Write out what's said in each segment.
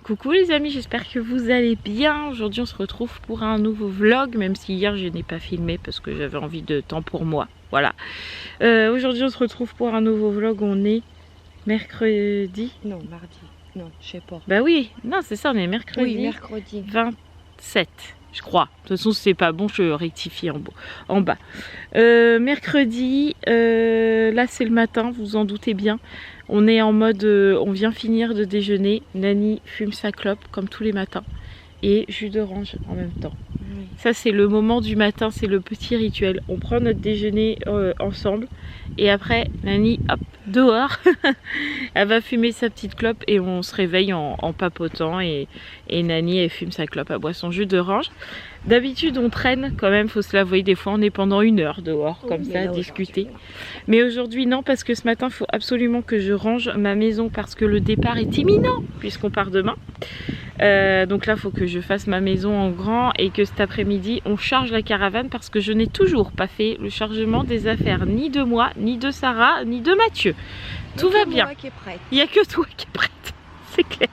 Coucou les amis, j'espère que vous allez bien. Aujourd'hui on se retrouve pour un nouveau vlog, même si hier je n'ai pas filmé parce que j'avais envie de temps pour moi. Voilà. Aujourd'hui on se retrouve pour un nouveau vlog, on est mercredi. Non, mardi. Non, je sais pas. Bah oui, non c'est ça, on est mercredi. Oui, mercredi. 27, je crois. De toute façon si c'est pas bon, je rectifie en bas. Mercredi, là c'est le matin, vous en doutez bien. On est en mode, on vient finir de déjeuner. Nani fume sa clope comme tous les matins. Et jus d'orange en même temps. Oui. Ça c'est le moment du matin, c'est le petit rituel. On prend notre déjeuner ensemble. Et après, Nani, hop, dehors. Elle va fumer sa petite clope et on se réveille en papotant. Et Nani, elle fume sa clope, elle boit son jus d'orange. D'habitude, on traîne quand même, faut se l'avouer. Des fois, on est pendant 1 heure dehors, comme ça, à discuter. Mais aujourd'hui, non, parce que ce matin, il faut absolument que je range ma maison parce que le départ est imminent, puisqu'on part demain. Donc là, il faut que je fasse ma maison en grand et que cet après-midi, on charge la caravane parce que je n'ai toujours pas fait le chargement des affaires, ni de moi, ni de Sarah, ni de Mathieu. Tout va bien. Il n'y a que toi qui est prête, c'est clair.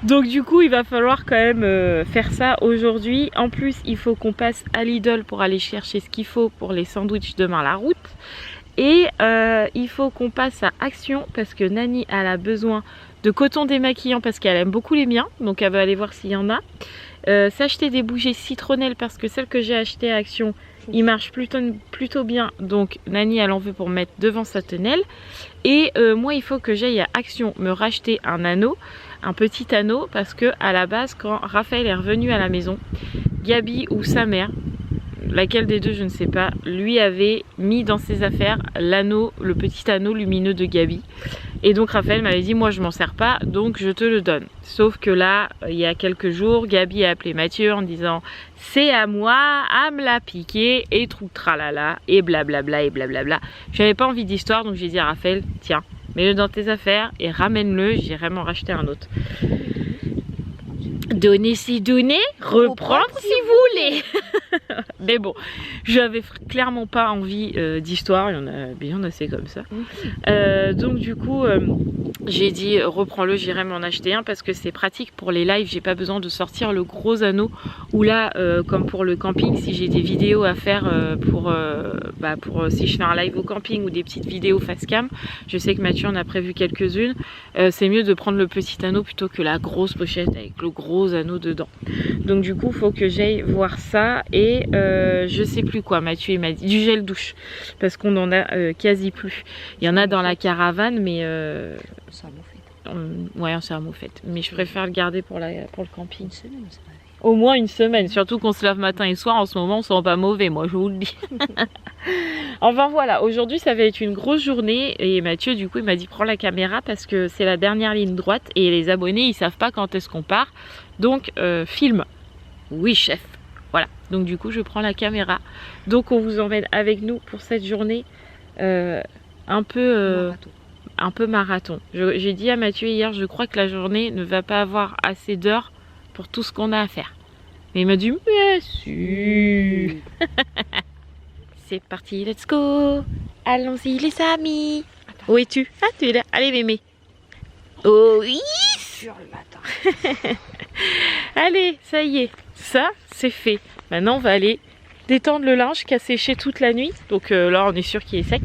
Donc du coup il va falloir quand même faire ça aujourd'hui. En plus il faut qu'on passe à Lidl pour aller chercher ce qu'il faut pour les sandwichs demain à la route. Et il faut qu'on passe à Action parce que Nani elle a besoin de coton démaquillant parce qu'elle aime beaucoup les miens. Donc elle va aller voir s'il y en a. S'acheter des bougies citronnelles parce que celles que j'ai achetées à Action il marche plutôt bien. Donc Nani elle en veut pour mettre devant sa tonnelle. Et moi il faut que j'aille à Action me racheter un anneau. Un petit anneau parce que à la base quand Raphaël est revenu à la maison, Gabi ou sa mère, laquelle des deux je ne sais pas, lui avait mis dans ses affaires l'anneau, le petit anneau lumineux de Gabi. Et donc Raphaël m'avait dit moi je m'en sers pas donc je te le donne. Sauf que là il y a quelques jours Gabi a appelé Mathieu en disant c'est à moi à me la piquer et trou tralala et blablabla et blablabla. J'avais pas envie d'histoire donc j'ai dit à Raphaël tiens mets-le dans tes affaires et ramène-le, j'irai m'en racheter un autre. Donner si donner, reprendre si vous voulez. Mais bon, j'avais clairement pas envie d'histoire, il y en a bien assez comme ça. Donc du coup, j'ai dit reprends-le, j'irai m'en acheter un parce que c'est pratique pour les lives, j'ai pas besoin de sortir le gros anneau. Ou là, comme pour le camping, si j'ai des vidéos à faire pour si je fais un live au camping ou des petites vidéos face cam, je sais que Mathieu en a prévu quelques-unes, c'est mieux de prendre le petit anneau plutôt que la grosse pochette avec le gros anneau dedans. Donc du coup, il faut que j'aille voir ça et je sais plus quoi, Mathieu il m'a dit du gel douche parce qu'on en a quasi plus. Il y en a dans la caravane mais Ça m'a fait. ouais c'est un moufette mais je préfère le garder pour le camping. Au moins une semaine, surtout qu'on se lave matin et soir en ce moment on sent pas mauvais, moi je vous le dis. Enfin voilà, aujourd'hui ça va être une grosse journée et Mathieu du coup il m'a dit prends la caméra parce que c'est la dernière ligne droite et les abonnés ils savent pas quand est-ce qu'on part, donc filme. Oui chef. Voilà, donc du coup je prends la caméra. Donc on vous emmène avec nous pour cette journée un peu marathon. J'ai dit à Mathieu hier, je crois que la journée ne va pas avoir assez d'heures pour tout ce qu'on a à faire. Mais il m'a dit, mais si. C'est parti, let's go. Allons-y les amis. Attends. Où es-tu? Ah, tu es là. Allez mémé. Oh oui. Sur le matin. Allez, ça y est. Ça, c'est fait. Maintenant, on va aller détendre le linge qui a séché toute la nuit. Donc là, on est sûr qu'il est sec.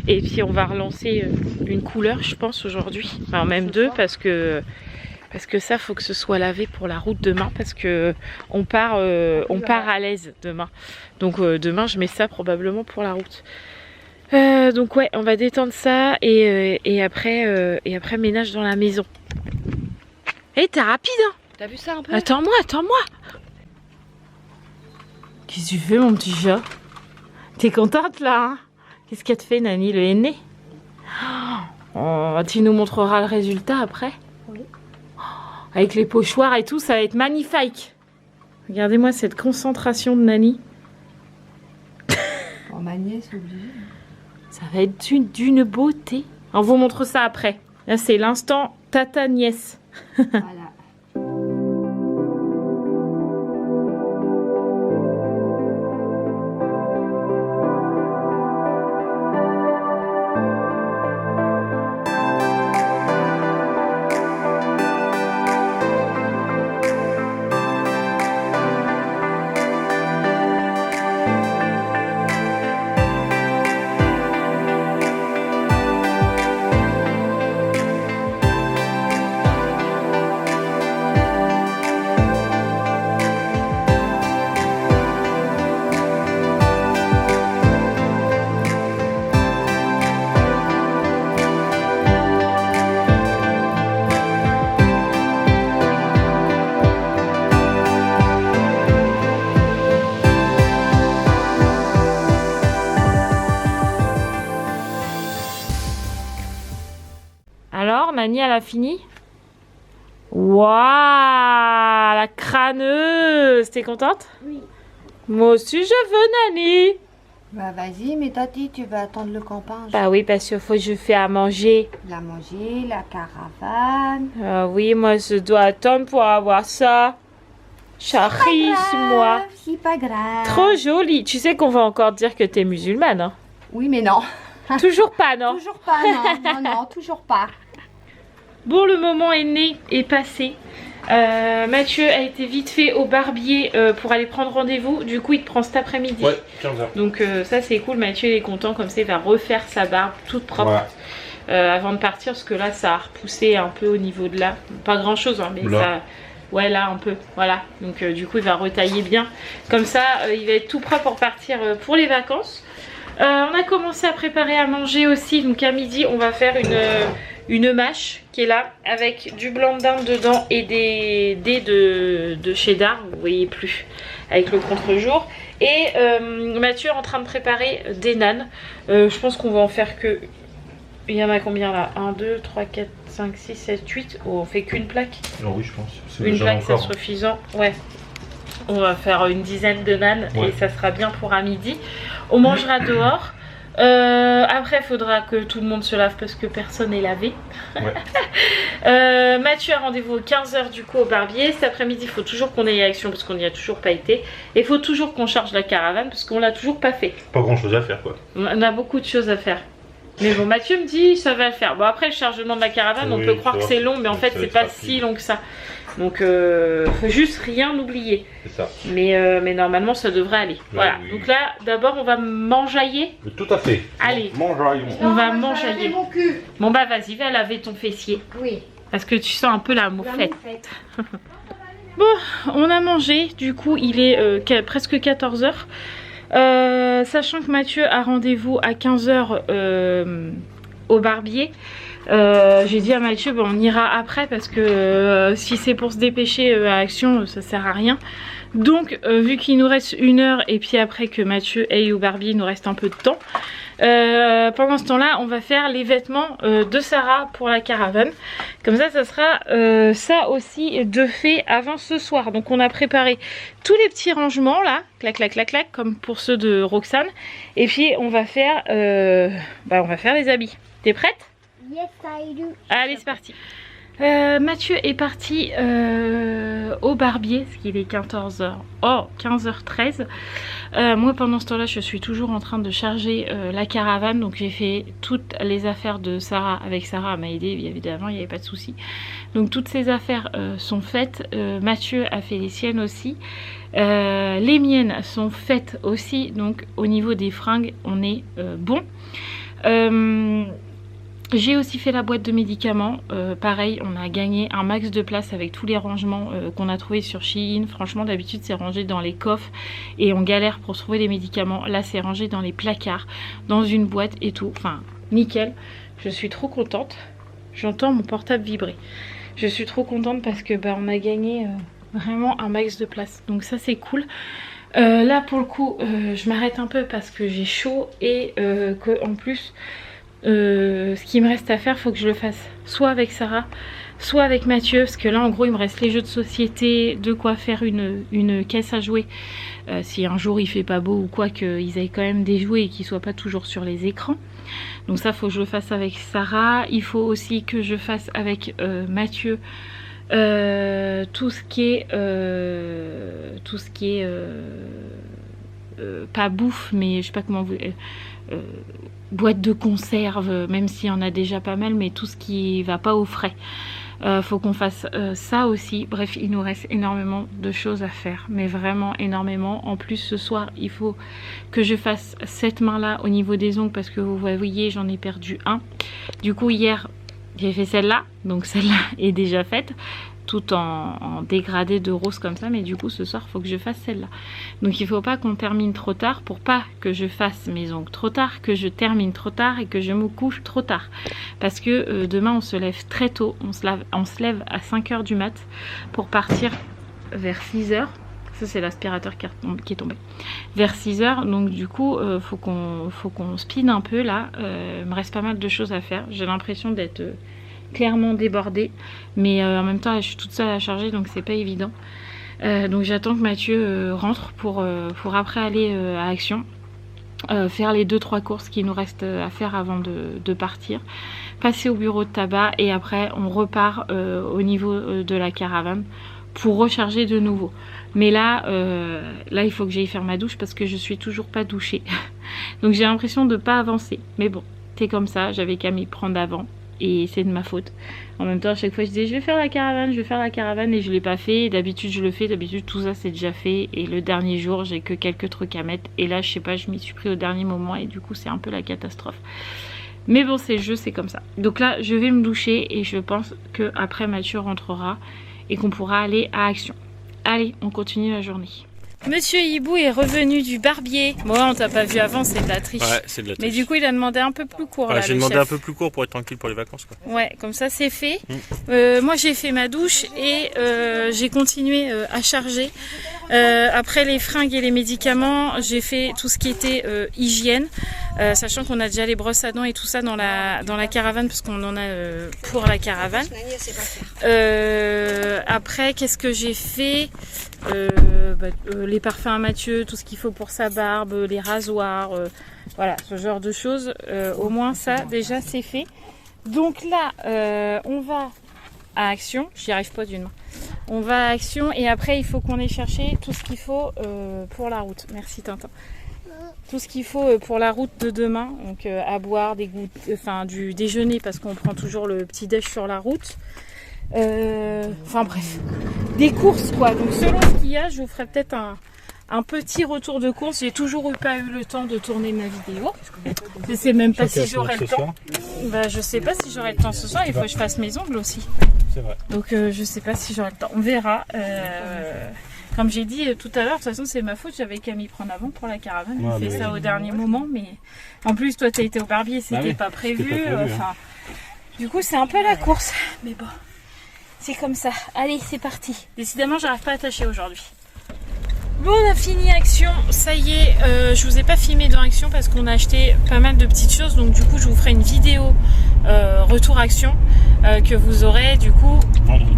Et puis, on va relancer une couleur, je pense, aujourd'hui. Enfin, même deux, parce que ça, faut que ce soit lavé pour la route demain. Parce que on part à l'aise demain. Donc, demain, je mets ça probablement pour la route. Donc, ouais, on va détendre ça. Et après, ménage dans la maison. Hé, t'es rapide, hein? T'as vu ça un peu? Attends-moi, attends-moi. Qu'est-ce que tu fais, mon petit chat? T'es contente, là, hein? Qu'est-ce qu'elle te fait, Nani, le henné? Oh, tu nous montreras le résultat après? Oui. Avec les pochoirs et tout, ça va être magnifique. Regardez-moi cette concentration de Nani. Oh, ma nièce, obligée. Ça va être d'une beauté. On vous montre ça après. Là, c'est l'instant tata nièce. Voilà. Nani, elle a fini? Waouh, la crâneuse. T'es contente? Oui. Moi aussi, je veux, Nani. Bah vas-y, mais tati, tu vas attendre le camping. Bah oui, parce qu'il faut que je fais à manger. La manger, la caravane. Ah oui, moi, je dois attendre pour avoir ça. Charisse, moi. C'est pas grave. Trop jolie. Tu sais qu'on va encore dire que t'es musulmane, hein? Oui, mais non. Toujours pas, non? Toujours pas, non. Non, toujours pas. Bon, le moment est passé. Mathieu a été vite fait au barbier pour aller prendre rendez-vous. Du coup, il te prend cet après-midi. Ouais, 15h. Donc ça, c'est cool. Mathieu, il est content. Comme ça, il va refaire sa barbe toute propre avant de partir. Parce que là, ça a repoussé un peu au niveau de là. Pas grand-chose, hein, mais là. ça... Ouais, là, un peu. Voilà. Donc du coup, il va retailler bien. Comme ça, il va être tout propre pour partir pour les vacances. On a commencé à préparer à manger aussi. Donc à midi, on va faire une mâche qui est là avec du blanc de dinde dedans et des dés de cheddar, vous voyez plus, avec le contre-jour. Et Mathieu est en train de préparer des nanes. Je pense qu'on va en faire que... Il y en a combien là? 1, 2, 3, 4, 5, 6, 7, 8. Oh, on fait qu'une plaque. Non, oui, je pense. Une plaque, ça sera suffisant. Ouais. On va faire une dizaine de nanes et ça sera bien pour à midi. On mangera dehors. Après, il faudra que tout le monde se lave parce que personne n'est lavé. Ouais. Mathieu a rendez-vous à 15h du coup au barbier. Cet après-midi, il faut toujours qu'on aille à Action parce qu'on n'y a toujours pas été. Et il faut toujours qu'on charge la caravane parce qu'on l'a toujours pas fait. Pas grand chose à faire, quoi. On a beaucoup de choses à faire. Mais bon, Mathieu me dit ça va le faire. Bon, après le chargement de la caravane, on peut croire que c'est long, mais en fait c'est pas si long que ça. Donc faut juste rien oublier. C'est ça. Mais normalement ça devrait aller. Voilà. Oui. Donc là, d'abord on va mangeailler. Tout à fait. Allez. Mangeaillons. On va laver mangeailler. mon cul. Bon bah vas-y, va laver ton fessier. Oui. Parce que tu sens un peu la moufette. moufette. Bon, on a mangé. Du coup, il est presque 14h. Sachant que Mathieu a rendez-vous à 15h au barbier. J'ai dit à Mathieu, on ira après parce que si c'est pour se dépêcher à Action, ça sert à rien. Donc vu qu'il nous reste 1 heure et puis après que Mathieu aille au barbier, il nous reste un peu de temps. Pendant ce temps-là, on va faire les vêtements de Sarah pour la caravane. Comme ça, ça sera ça aussi de fait avant ce soir. Donc on a préparé tous les petits rangements là, clac clac clac clac, comme pour ceux de Roxane. Et puis on va faire les habits. T'es prête? Yes, I do. Allez, c'est parti. Mathieu est parti au barbier, parce qu'il est 15h. Oh, 15h13. Moi, pendant ce temps-là, je suis toujours en train de charger la caravane. Donc, j'ai fait toutes les affaires de Sarah. Avec Sarah, elle m'a aidé, évidemment, il n'y avait pas de souci. Donc, toutes ces affaires sont faites. Mathieu a fait les siennes aussi. Les miennes sont faites aussi. Donc, au niveau des fringues, on est bon. J'ai aussi fait la boîte de médicaments, pareil, on a gagné un max de place avec tous les rangements qu'on a trouvés sur Shein. Franchement, d'habitude c'est rangé dans les coffres et on galère pour trouver les médicaments. Là c'est rangé dans les placards, dans une boîte et tout, enfin nickel. Je suis trop contente, j'entends mon portable vibrer. Je suis trop contente parce que on a gagné vraiment un max de place, donc ça c'est cool. Là pour le coup, je m'arrête un peu parce que j'ai chaud et que en plus... ce qui me reste à faire, faut que je le fasse soit avec Sarah, soit avec Mathieu, parce que là en gros il me reste les jeux de société, de quoi faire une caisse à jouer si un jour il fait pas beau ou quoi, qu'ils aient quand même des jouets et qu'ils soient pas toujours sur les écrans. Donc ça faut que je le fasse avec Sarah. Il faut aussi que je fasse avec Mathieu tout ce qui est pas bouffe, mais je sais pas comment vous... boîte de conserve, même s'il y en a déjà pas mal, mais tout ce qui va pas au frais. Faut qu'on fasse ça aussi. Bref, il nous reste énormément de choses à faire, mais vraiment énormément. En plus, ce soir, il faut que je fasse cette main-là au niveau des ongles, parce que vous voyez, j'en ai perdu un. Du coup, hier, j'ai fait celle-là, donc celle-là est déjà faite, tout en dégradé de rose comme ça, mais du coup ce soir il faut que je fasse celle-là. Donc il faut pas qu'on termine trop tard, pour pas que je fasse mes ongles trop tard, que je termine trop tard et que je me couche trop tard. Parce que demain on se lève très tôt, on se lève à 5h du mat pour partir vers 6h. Ça c'est l'aspirateur qui est tombé. Vers 6h, donc du coup faut qu'on speed un peu là. Il me reste pas mal de choses à faire. J'ai l'impression d'être clairement débordée. Mais en même temps, je suis toute seule à charger, donc c'est pas évident. Donc j'attends que Mathieu rentre pour après aller à Action. Faire les 2-3 courses qui nous restent à faire avant de partir. Passer au bureau de tabac et après on repart au niveau de la caravane pour recharger de nouveau. Mais là il faut que j'aille faire ma douche parce que je suis toujours pas douchée. Donc j'ai l'impression de pas avancer. Mais bon, c'est comme ça, j'avais qu'à m'y prendre avant et c'est de ma faute. En même temps, à chaque fois je disais je vais faire la caravane et je l'ai pas fait. D'habitude je le fais, d'habitude tout ça c'est déjà fait et le dernier jour j'ai que quelques trucs à mettre et là je sais pas, je m'y suis pris au dernier moment et du coup c'est un peu la catastrophe. Mais bon, c'est le jeu, c'est comme ça. Donc là je vais me doucher et je pense que après Mathieu rentrera et qu'on pourra aller à Action. Allez, on continue la journée. Monsieur Hibou est revenu du barbier. Moi, on t'a pas vu avant, c'est de la triche. Ouais, c'est de la triche. Mais du coup, il a demandé un peu plus court. Ouais, là, j'ai demandé un peu plus court pour être tranquille pour les vacances, quoi. Ouais, comme ça, c'est fait. Moi, j'ai fait ma douche et j'ai continué à charger. Après les fringues et les médicaments, j'ai fait tout ce qui était hygiène. Sachant qu'on a déjà les brosses à dents et tout ça dans la caravane, parce qu'on en a pour la caravane. Après, qu'est-ce que j'ai fait? Les parfums à Mathieu, tout ce qu'il faut pour sa barbe, les rasoirs, voilà, ce genre de choses. Au moins ça, déjà, c'est fait. Donc là, on va à Action. J'y arrive pas d'une main. On va à Action et après, il faut qu'on ait cherché tout ce qu'il faut pour la route. Merci Tintin. Tout ce qu'il faut pour la route de demain, donc à boire, du déjeuner parce qu'on prend toujours le petit déj sur la route. Enfin bref, des courses quoi. Donc selon ce qu'il y a, je vous ferai peut-être un petit retour de course. J'ai toujours pas eu le temps de tourner ma vidéo. Je sais même pas si j'aurai le temps. Bah, je sais pas si j'aurai le temps ce soir. Il faut que je fasse mes ongles aussi. C'est vrai. Donc je sais pas si j'aurai le temps. On verra. Comme j'ai dit tout à l'heure, de toute façon c'est ma faute, j'avais qu'à m'y prendre avant pour la caravane. J'ai fait ça au dernier moment, mais en plus toi t'as été au barbier, c'était pas prévu. Du coup c'est un peu la course, mais bon, c'est comme ça. Allez, c'est parti. Décidément j'arrive pas à attacher aujourd'hui. Bon, on a fini Action, ça y est, je vous ai pas filmé dans Action parce qu'on a acheté pas mal de petites choses, donc du coup je vous ferai une vidéo retour Action que vous aurez du coup vendredi.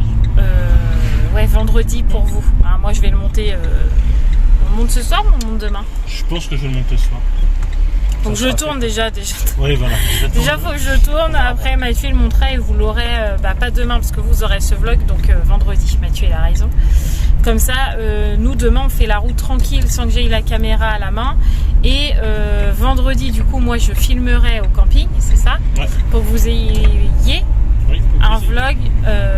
Ouais, vendredi pour vous. Alors, moi je vais le monter. On monte ce soir ou on monte demain? Je pense que je vais le monter ce soir. Donc je tourne déjà. Oui, voilà. Déjà faut que je tourne. Après Mathieu le montera et vous l'aurez pas demain parce que vous aurez ce vlog. Donc vendredi. Mathieu il a raison. Comme ça, nous demain on fait la route tranquille sans que j'aie la caméra à la main. Et vendredi du coup moi je filmerai au camping, c'est ça, pour que vous ayez un vlog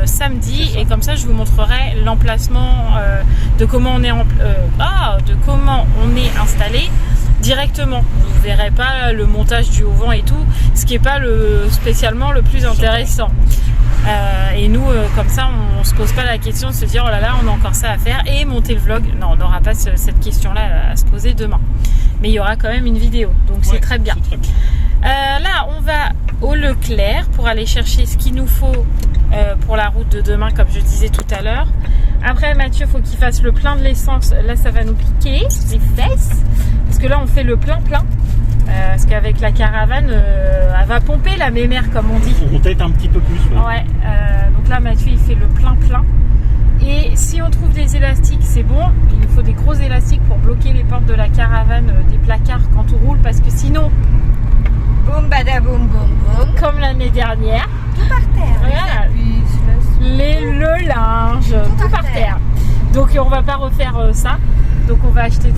samedi et comme ça je vous montrerai l'emplacement de comment on est installé directement. Vous verrez pas le montage du haut-vent et tout, ce qui n'est pas spécialement le plus intéressant. Et nous comme ça on se pose pas la question de se dire oh là là on a encore ça à faire et monter le vlog. Non, on n'aura pas cette question là à se poser demain, mais il y aura quand même une vidéo, donc c'est très bien. Là on va au Leclerc pour aller chercher ce qu'il nous faut pour la route de demain comme je disais tout à l'heure. Après Mathieu faut qu'il fasse le plein de l'essence, là ça va nous piquer les fesses parce que là on fait le plein parce qu'avec la caravane elle va pomper la mémère comme on dit. On peut-être un petit peu plus. Ouais, donc là Mathieu il fait le plein et si on trouve des élastiques c'est bon, il nous faut des gros élastiques pour bloquer les portes de la caravane, des placards quand on roule parce que sinon boum badaboum boum boum. Comme l'année dernière. Tout par terre. Voilà. Le linge, tout par terre. Donc on va pas refaire ça. Donc on va acheter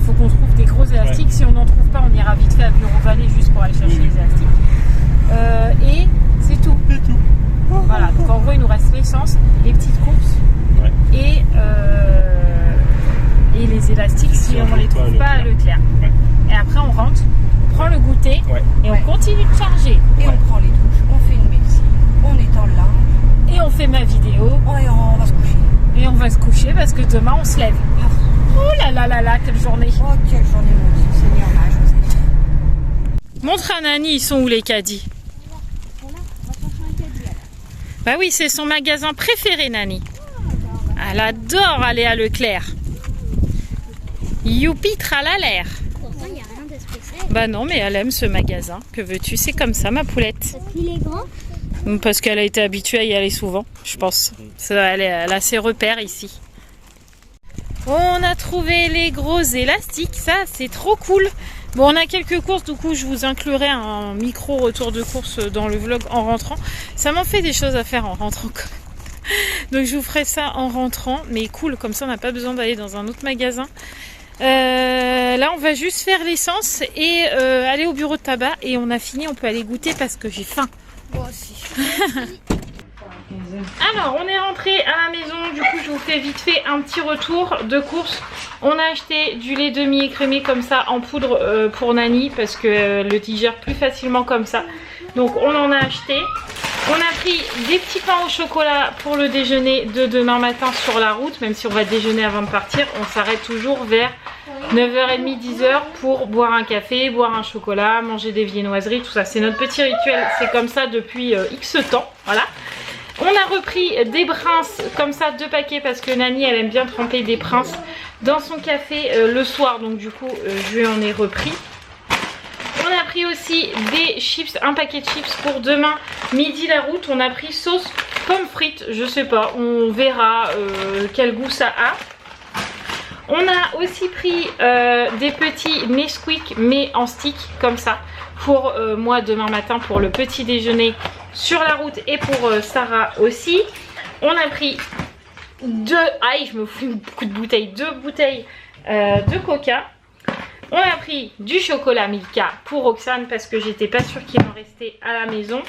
faut qu'on trouve des gros élastiques. Ouais. Si on n'en trouve pas, on ira vite fait à Bureau Vallée juste pour aller chercher les élastiques. Et c'est tout. C'est tout. Voilà. Donc en gros il nous reste l'essence, les petites courses et les élastiques si on ne les trouve pas à Leclerc. Ouais. Et après on rentre. On prend le goûter et on continue de charger. Et on prend les douches, on fait une médecine, on étend le linge. Et on fait ma vidéo. Et on va se coucher. Et on va se coucher parce que demain on se lève. Oh là là là là, quelle journée. Oh quelle journée mon Dieu, Seigneur, là, Joseph. Montre à Nani, ils sont où les caddies? Bah oui, c'est son magasin préféré Nani. Elle adore aller à Leclerc. Youpi tralalaire. Spécial. Bah non, mais elle aime ce magasin. Que veux-tu? C'est comme ça, ma poulette. Il est grand. Parce qu'elle a été habituée à y aller souvent, je pense. Elle a ses repères ici. On a trouvé les gros élastiques, ça c'est trop cool. Bon, on a quelques courses, du coup je vous inclurai un micro retour de course dans le vlog en rentrant. Ça m'en fait des choses à faire en rentrant quand même. Donc je vous ferai ça en rentrant, mais cool, comme ça on n'a pas besoin d'aller dans un autre magasin. Là on va juste faire l'essence et aller au bureau de tabac et on a fini, on peut aller goûter parce que j'ai faim. Moi aussi. Alors on est rentré à la maison, du coup je vous fais vite fait un petit retour de course. On a acheté du lait demi-écrémé comme ça en poudre pour Nani parce que le digère plus facilement comme ça. Donc on en a acheté. On a pris des petits pains au chocolat pour le déjeuner de demain matin sur la route. Même si on va déjeuner avant de partir, on s'arrête toujours vers 9h30, 10h pour boire un café, boire un chocolat, manger des viennoiseries, tout ça. C'est notre petit rituel, c'est comme ça depuis X temps, voilà. On a repris des princes, comme ça 2 paquets parce que Nani elle aime bien tremper des princes dans son café le soir. Donc du coup je lui en ai repris. On a pris aussi des chips, un paquet de chips pour demain midi la route. On a pris sauce pommes frites, je sais pas, on verra quel goût ça a. On a aussi pris des petits Nesquik mais en stick comme ça pour moi demain matin pour le petit déjeuner sur la route et pour Sarah aussi. On a pris je me fous beaucoup de bouteilles, 2 bouteilles de coca. On a pris du chocolat Milka pour Roxane parce que j'étais pas sûre qu'il en restait à la maison.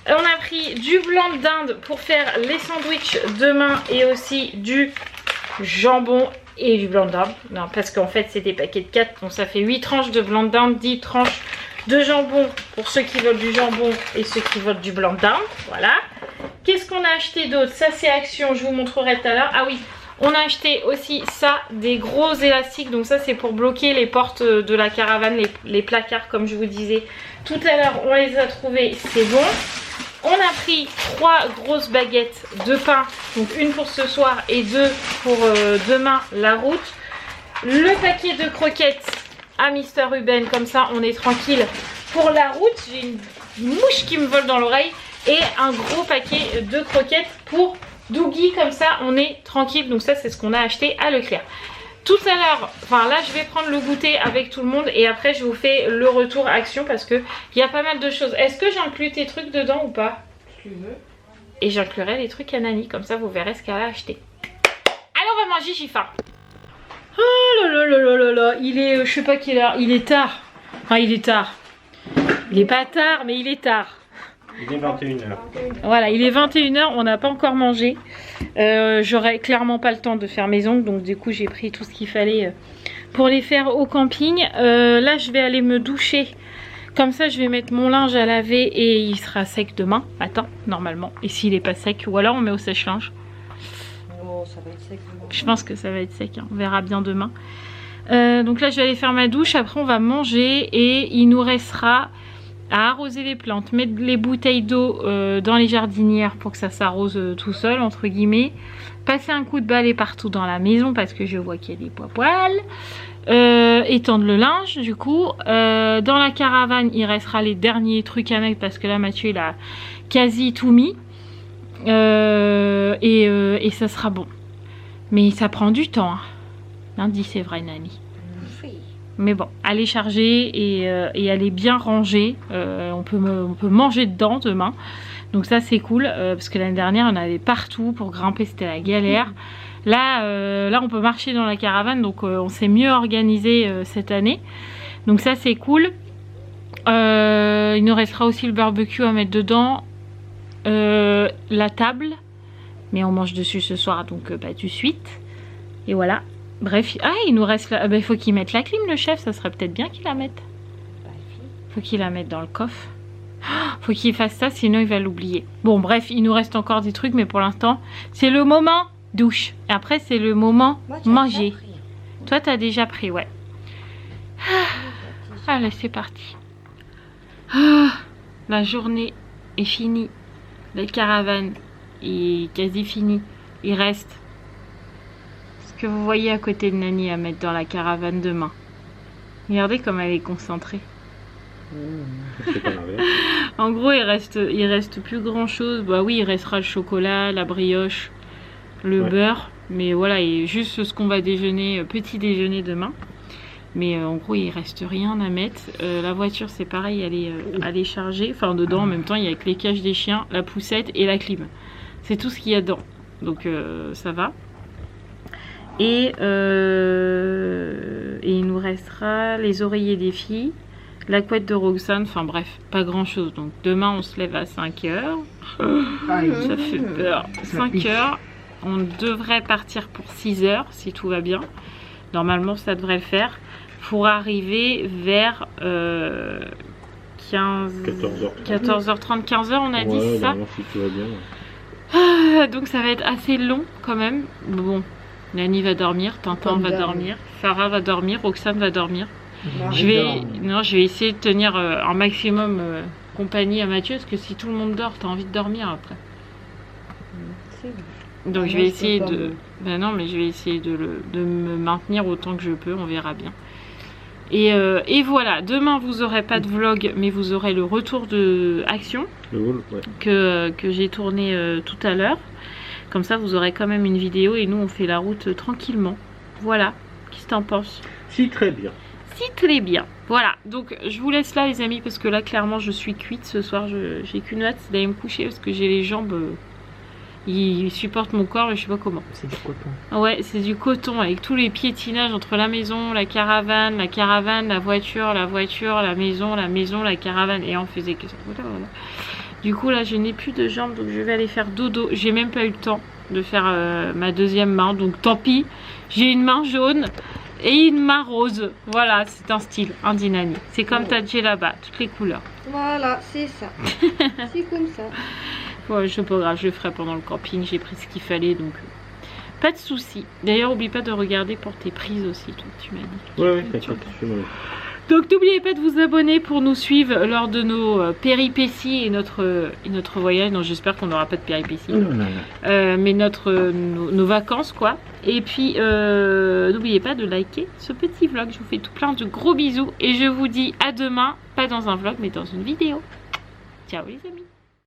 On a pris du blanc d'Inde pour faire les sandwichs demain et aussi du jambon et du blanc d'Inde. Non, parce qu'en fait c'est des paquets de 4, donc ça fait 8 tranches de blanc d'Inde, 10 tranches de jambon pour ceux qui veulent du jambon et ceux qui veulent du blanc d'Inde. Voilà. Qu'est-ce qu'on a acheté d'autre? Ça c'est Action, je vous montrerai tout à l'heure. Ah oui, on a acheté aussi ça, des gros élastiques. Donc ça c'est pour bloquer les portes de la caravane, les placards comme je vous disais tout à l'heure. On les a trouvés, c'est bon. On a pris 3 grosses baguettes de pain. Donc une pour ce soir et 2 pour demain la route. Le paquet de croquettes à Mister Ruben, comme ça on est tranquille pour la route. J'ai une mouche qui me vole dans l'oreille. Et un gros paquet de croquettes pour Dougie, comme ça on est tranquille. Donc ça c'est ce qu'on a acheté à Leclerc. Tout à l'heure, enfin là je vais prendre le goûter avec tout le monde et après je vous fais le retour Action parce que il y a pas mal de choses. Est-ce que j'inclus tes trucs dedans ou pas? Si tu veux. Et j'inclurai les trucs à Nani, comme ça vous verrez ce qu'elle a acheté. Alors on va manger, j'ai faim. Oh là là là là là là, il est, je sais pas quelle heure, il est tard. Enfin il est tard. Il est pas tard mais il est tard. Il est 21h. Voilà, il est 21h, on n'a pas encore mangé. J'aurais clairement pas le temps de faire mes ongles, donc du coup j'ai pris tout ce qu'il fallait pour les faire au camping. Là je vais aller me doucher, comme ça je vais mettre mon linge à laver et il sera sec demain matin normalement. Et s'il n'est pas sec, ou alors on met au sèche-linge. Oh, ça va être sec demain. Je pense que ça va être sec, hein. On verra bien demain. Donc là je vais aller faire ma douche, après on va manger et il nous restera à arroser les plantes, mettre les bouteilles d'eau dans les jardinières pour que ça s'arrose tout seul entre guillemets, passer un coup de balai partout dans la maison parce que je vois qu'il y a des poils, étendre le linge du coup. Dans la caravane il restera les derniers trucs à mettre parce que là Mathieu il a quasi tout mis et ça sera bon, mais ça prend du temps, hein. Lundi c'est vrai Nani. Mais bon, aller charger et aller bien ranger. On peut manger dedans demain. Donc ça c'est cool. Parce que l'année dernière on avait partout. Pour grimper c'était la galère. Là on peut marcher dans la caravane. Donc on s'est mieux organisé cette année. Donc ça c'est cool. Il nous restera aussi le barbecue à mettre dedans. La table. Mais on mange dessus ce soir. Donc pas tout de suite. Et voilà. Bref, il nous reste là. Il faut qu'il mette la clim, le chef. Ça serait peut-être bien qu'il la mette. Faut qu'il la mette dans le coffre. Faut qu'il fasse ça, sinon il va l'oublier. Bon, bref, il nous reste encore des trucs, mais pour l'instant, c'est le moment douche. Et après, c'est le moment manger. Toi, t'as déjà pris, ouais. Allez, c'est parti. La journée est finie. La caravane est quasi finie. Il reste que vous voyez à côté de Nani à mettre dans la caravane demain. Regardez comme elle est concentrée. C'est pas l'inverse. En gros, il reste plus grand chose. Bah oui, il restera le chocolat, la brioche, le beurre. Mais voilà, et juste ce qu'on va déjeuner, petit déjeuner demain. Mais en gros, il reste rien à mettre. La voiture, c'est pareil, elle est chargée. Enfin, dedans, en même temps, il y a que les cages des chiens, la poussette et la clim. C'est tout ce qu'il y a dedans. Donc, ça va. Et il nous restera les oreillers des filles, la couette de Roxane. Enfin, bref, pas grand-chose. Donc, demain, on se lève à 5 h. Ça fait peur. 5 h. On devrait partir pour 6 h, si tout va bien. Normalement, ça devrait le faire. Pour arriver vers 14h30, 15h, on a dit ça. Si tout va bien. Donc ça va être assez long quand même. Bon, Nani va dormir, Tintin va dormir, Farah va dormir, Roxane va dormir. Je vais essayer de tenir un maximum compagnie à Mathieu, parce que si tout le monde dort, t'as envie de dormir après. Donc je vais essayer de... Ben non, mais je vais essayer de me maintenir autant que je peux, on verra bien. Et voilà, demain vous aurez pas de vlog, mais vous aurez le retour de Action que j'ai tourné tout à l'heure. Comme ça vous aurez quand même une vidéo et nous on fait la route tranquillement. Voilà, qu'est-ce que t'en penses? Si, très bien. Si, très bien. Voilà, donc je vous laisse là les amis, parce que là clairement je suis cuite ce soir. J'ai qu'une hâte, c'est d'aller me coucher parce que j'ai les jambes... Il supporte mon corps, mais je sais pas comment. C'est du coton. Ouais, c'est du coton avec tous les piétinages entre la maison, la caravane, la voiture, la maison, la caravane. Et on faisait que ça. Voilà. Du coup, là, je n'ai plus de jambes, donc je vais aller faire dodo. J'ai même pas eu le temps de faire ma deuxième main, donc tant pis. J'ai une main jaune et une main rose. Voilà, c'est un style, un dynami. C'est comme t'as là-bas, toutes les couleurs. Voilà, c'est ça. C'est comme ça. Ouais, je sais pas grave, je le ferai pendant le camping, j'ai pris ce qu'il fallait, donc pas de soucis. D'ailleurs, oublie pas de regarder pour tes prises aussi, toi, tu m'as dit. Ouais, t'inquiète, je fais. Donc n'oubliez pas de vous abonner pour nous suivre lors de nos péripéties et notre voyage. Non, j'espère qu'on n'aura pas de péripéties. Mais nos vacances, quoi. Et puis, n'oubliez pas de liker ce petit vlog. Je vous fais tout plein de gros bisous et je vous dis à demain, pas dans un vlog, mais dans une vidéo. Ciao les amis.